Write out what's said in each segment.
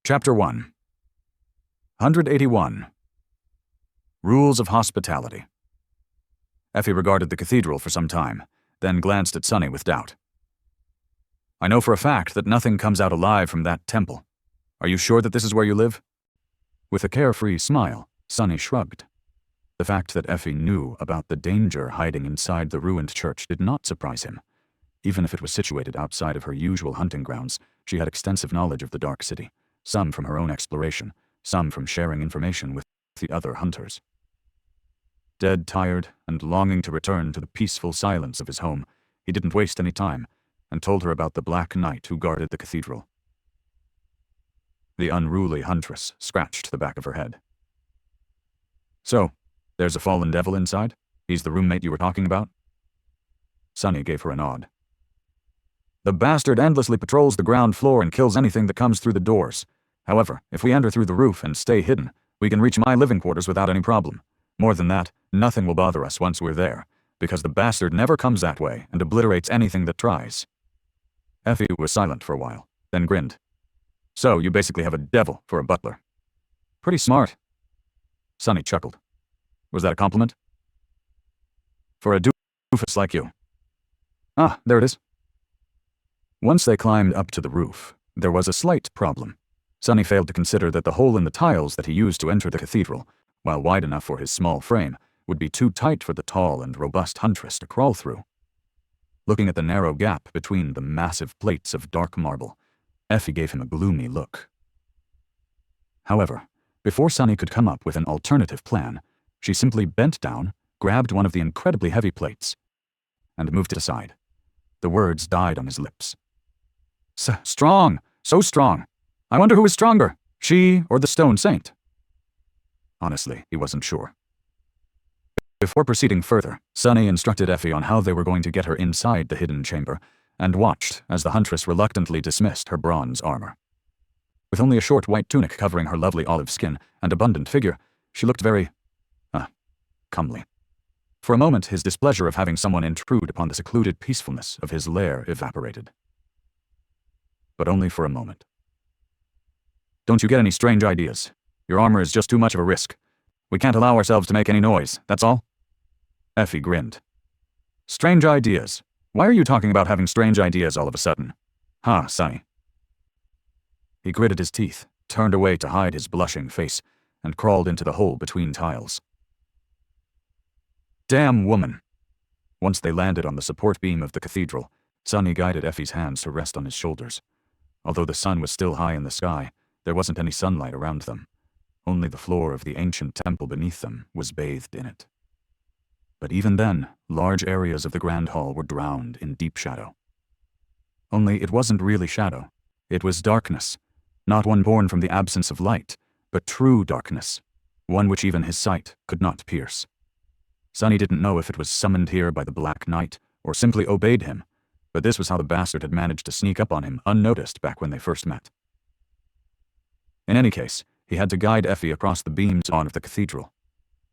Chapter 1 181 Rules of Hospitality. Effie regarded the cathedral for some time, then glanced at Sonny with doubt. "I know for a fact that nothing comes out alive from that temple. Are you sure that this is where you live?" With a carefree smile, Sonny shrugged. The fact that Effie knew about the danger hiding inside the ruined church did not surprise him. Even if it was situated outside of her usual hunting grounds, she had extensive knowledge of the Dark City, some from her own exploration, some from sharing information with the other hunters. Dead tired and longing to return to the peaceful silence of his home, he didn't waste any time and told her about the Black Knight who guarded the cathedral. The unruly huntress scratched the back of her head. "So, there's a fallen devil inside? He's the roommate you were talking about?" Sonny gave her a nod. "The bastard endlessly patrols the ground floor and kills anything that comes through the doors. However, if we enter through the roof and stay hidden, we can reach my living quarters without any problem. More than that, nothing will bother us once we're there, because the bastard never comes that way and obliterates anything that tries." Effie was silent for a while, then grinned. "So, you basically have a devil for a butler. Pretty smart." Sonny chuckled. "Was that a compliment?" "For a doofus like you." "Ah, there it is." Once they climbed up to the roof, there was a slight problem. Sonny failed to consider that the hole in the tiles that he used to enter the cathedral, while wide enough for his small frame, would be too tight for the tall and robust huntress to crawl through. Looking at the narrow gap between the massive plates of dark marble, Effie gave him a gloomy look. However, before Sonny could come up with an alternative plan, she simply bent down, grabbed one of the incredibly heavy plates, and moved it aside. The words died on his lips. "Strong! So strong! I wonder who is stronger, she or the stone saint?" Honestly, he wasn't sure. Before proceeding further, Sonny instructed Effie on how they were going to get her inside the hidden chamber, and watched as the huntress reluctantly dismissed her bronze armor. With only a short white tunic covering her lovely olive skin and abundant figure, she looked very, comely. For a moment, his displeasure of having someone intrude upon the secluded peacefulness of his lair evaporated. But only for a moment. "Don't you get any strange ideas? Your armor is just too much of a risk. We can't allow ourselves to make any noise, that's all?" Effie grinned. "Strange ideas? Why are you talking about having strange ideas all of a sudden? Huh, Sonny?" He gritted his teeth, turned away to hide his blushing face, and crawled into the hole between tiles. Damn woman. Once they landed on the support beam of the cathedral, Sonny guided Effie's hands to rest on his shoulders. Although the sun was still high in the sky, there wasn't any sunlight around them. Only the floor of the ancient temple beneath them was bathed in it. But even then, large areas of the grand hall were drowned in deep shadow. Only it wasn't really shadow. It was darkness, not one born from the absence of light, but true darkness, one which even his sight could not pierce. Sonny didn't know if it was summoned here by the Black Knight, or simply obeyed him, but this was how the bastard had managed to sneak up on him unnoticed back when they first met. In any case, he had to guide Effie across the beams of the cathedral.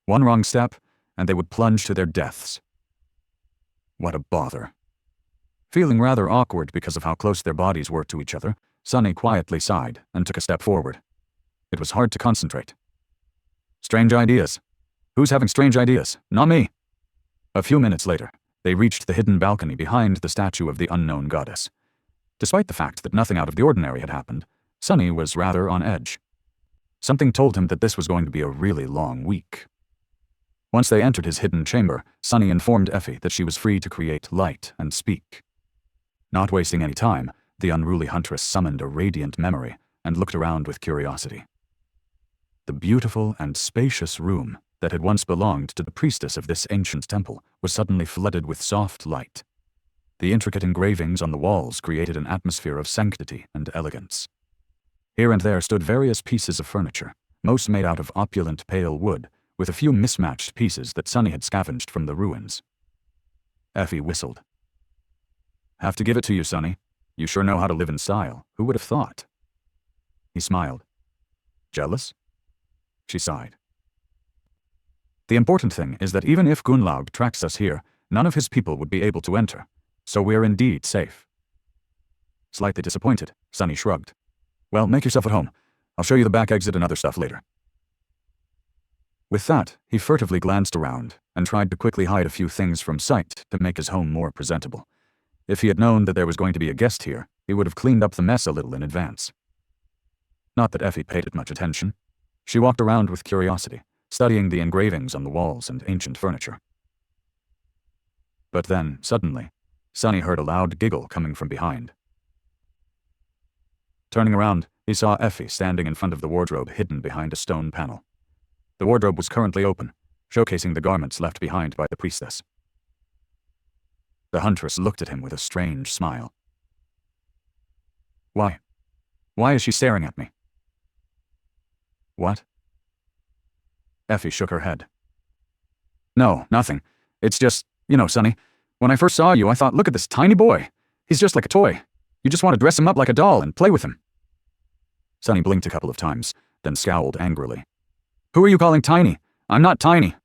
One wrong step, and they would plunge to their deaths. What a bother. Feeling rather awkward because of how close their bodies were to each other, Sonny quietly sighed and took a step forward. It was hard to concentrate. Strange ideas. Who's having strange ideas? Not me. A few minutes later, they reached the hidden balcony behind the statue of the unknown goddess. Despite the fact that nothing out of the ordinary had happened, Sonny was rather on edge. Something told him that this was going to be a really long week. Once they entered his hidden chamber, Sonny informed Effie that she was free to create light and speak. Not wasting any time, the unruly huntress summoned a radiant memory and looked around with curiosity. The beautiful and spacious room that had once belonged to the priestess of this ancient temple was suddenly flooded with soft light. The intricate engravings on the walls created an atmosphere of sanctity and elegance. Here and there stood various pieces of furniture, most made out of opulent pale wood, with a few mismatched pieces that Sonny had scavenged from the ruins. Effie whistled. "Have to give it to you, Sonny. You sure know how to live in style. Who would have thought?" He smiled. "Jealous?" She sighed. "The important thing is that even if Gunnlaug tracks us here, none of his people would be able to enter, so we're indeed safe." Slightly disappointed, Sonny shrugged. "Well, make yourself at home. I'll show you the back exit and other stuff later. With that, he furtively glanced around and tried to quickly hide a few things from sight to make his home more presentable. If he had known that there was going to be a guest here, he would have cleaned up the mess a little in advance. Not that Effie paid it much attention. She walked around with curiosity, studying the engravings on the walls and ancient furniture. But then, suddenly, Sonny heard a loud giggle coming from behind. Turning around, he saw Effie standing in front of the wardrobe hidden behind a stone panel. The wardrobe was currently open, showcasing the garments left behind by the priestess. The huntress looked at him with a strange smile. Why? Why is she staring at me? What? Effie shook her head. No, nothing. It's just, Sonny, when I first saw you, I thought, look at this tiny boy. He's just like a toy. You just want to dress him up like a doll and play with him. Sonny blinked a couple of times, then scowled angrily. Who are you calling tiny? I'm not tiny.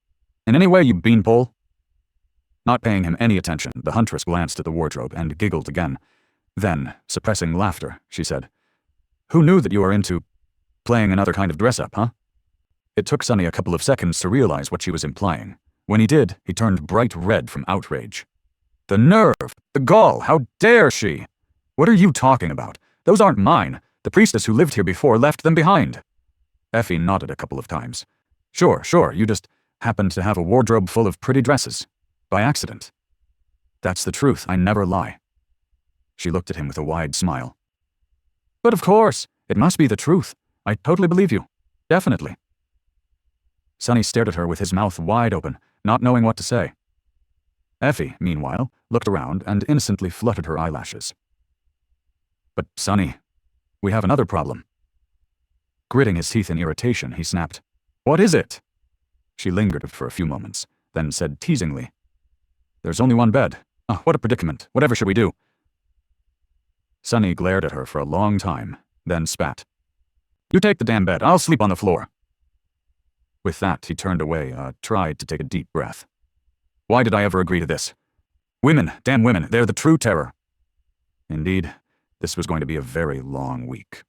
In any way, you beanpole. Not paying him any attention, the huntress glanced at the wardrobe and giggled again. Then, suppressing laughter, she said, Who knew that you were into playing another kind of dress-up, huh? It took Sonny a couple of seconds to realize what she was implying. When he did, he turned bright red from outrage. The nerve! The gall! How dare she! What are you talking about? Those aren't mine. The priestess who lived here before left them behind. Effie nodded a couple of times. Sure, you just happened to have a wardrobe full of pretty dresses. By accident. That's the truth, I never lie. She looked at him with a wide smile. But of course, it must be the truth. I totally believe you. Definitely. Sonny stared at her with his mouth wide open, not knowing what to say. Effie, meanwhile, looked around and innocently fluttered her eyelashes. But Sonny, we have another problem. Gritting his teeth in irritation, he snapped, What is it? She lingered for a few moments, then said teasingly, There's only one bed. Oh, what a predicament. Whatever should we do? Sonny glared at her for a long time, then spat. You take the damn bed. I'll sleep on the floor. With that, he turned away, tried to take a deep breath. Why did I ever agree to this? Women, damn women, they're the true terror. Indeed, this was going to be a very long week.